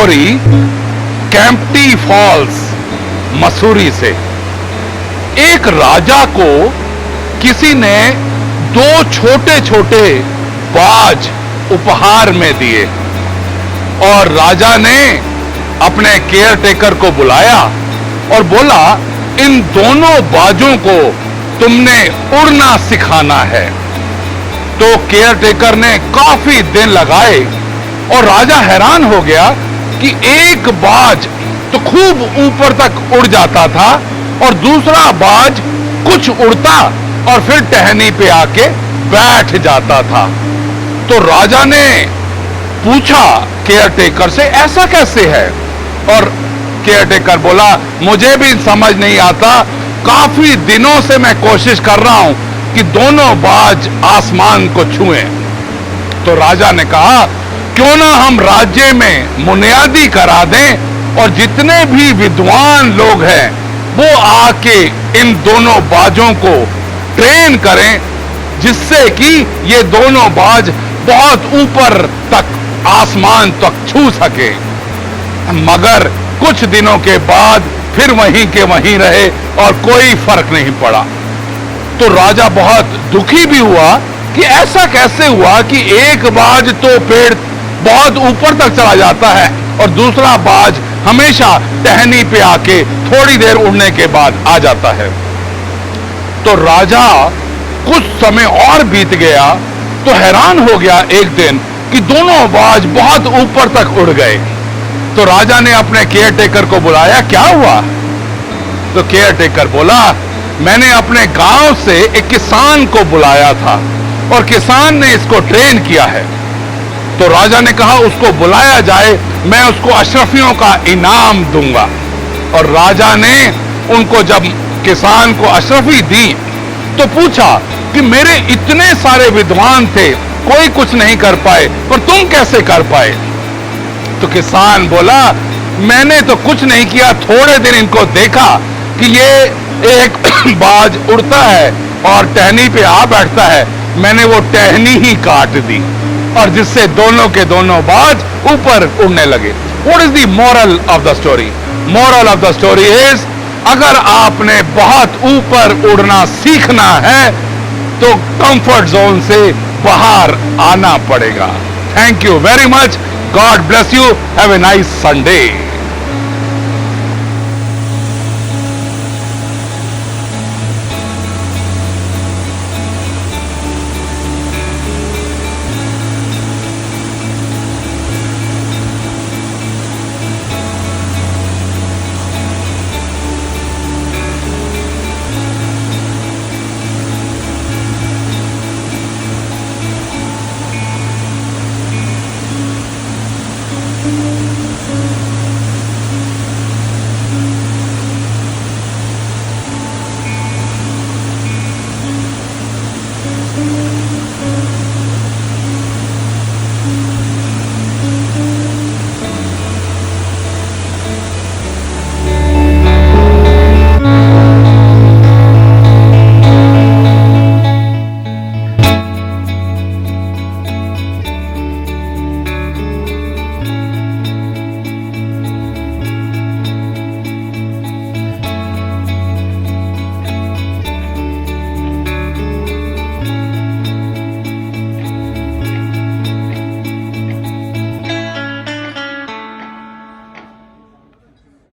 Story Kempty false Mussoorie से। एक राजा को किसी ने दो छोटे छोटे बाज उपहार में दिए और राजा ने अपने केयर टेकर को बुलाया और बोला, इन दोनों बाजों को तुमने उड़ना सिखाना है। तो केयर टेकर ने काफी दिन लगाए और राजा हैरान हो गया कि एक बाज तो खूब ऊपर तक उड़ जाता था और दूसरा बाज कुछ उड़ता और फिर टहनी पे आके बैठ जाता था। तो राजा ने पूछा केयर टेकर से, ऐसा कैसे है? और केयर टेकर बोला, मुझे भी समझ नहीं आता, काफी दिनों से मैं कोशिश कर रहा हूं कि दोनों बाज आसमान को छुएं। तो राजा ने कहा, क्यों ना हम राज्य में बुनियादी करा दें और जितने भी विद्वान लोग हैं वो आके इन दोनों बाजों को ट्रेन करें, जिससे कि ये दोनों बाज बहुत ऊपर तक आसमान तक छू सके। मगर कुछ दिनों के बाद फिर वहीं के वहीं रहे और कोई फर्क नहीं पड़ा। तो राजा बहुत दुखी भी हुआ कि ऐसा कैसे हुआ कि एक बाज तो पेड़ बहुत ऊपर तक चला जाता है और दूसरा बाज हमेशा टहनी पे आके थोड़ी देर उड़ने के बाद आ जाता है। तो राजा कुछ समय और बीत गया तो हैरान हो गया एक दिन कि दोनों बाज बहुत ऊपर तक उड़ गए। तो राजा ने अपने केयर टेकर को बुलाया, क्या हुआ? तो केयर टेकर बोला, मैंने अपने गांव से एक किसान को बुलाया था और किसान ने इसको ट्रेन किया है। तो राजा ने कहा, उसको बुलाया जाए, मैं उसको अशरफियों का इनाम दूंगा। और राजा ने उनको जब किसान को अशरफी दी तो पूछा कि मेरे इतने सारे विद्वान थे, कोई कुछ नहीं कर पाए, पर तुम कैसे कर पाए? तो किसान बोला, मैंने तो कुछ नहीं किया, थोड़े दिन इनको देखा कि ये एक बाज उड़ता है और टहनी पे आ बैठता है, मैंने वो टहनी ही काट दी और जिससे दोनों के दोनों बाज ऊपर उड़ने लगे। What is the moral of the story? Moral of the story is, अगर आपने बहुत ऊपर उड़ना सीखना है तो कंफर्ट जोन से बाहर आना पड़ेगा। Thank you very much. God bless you. Have a nice Sunday.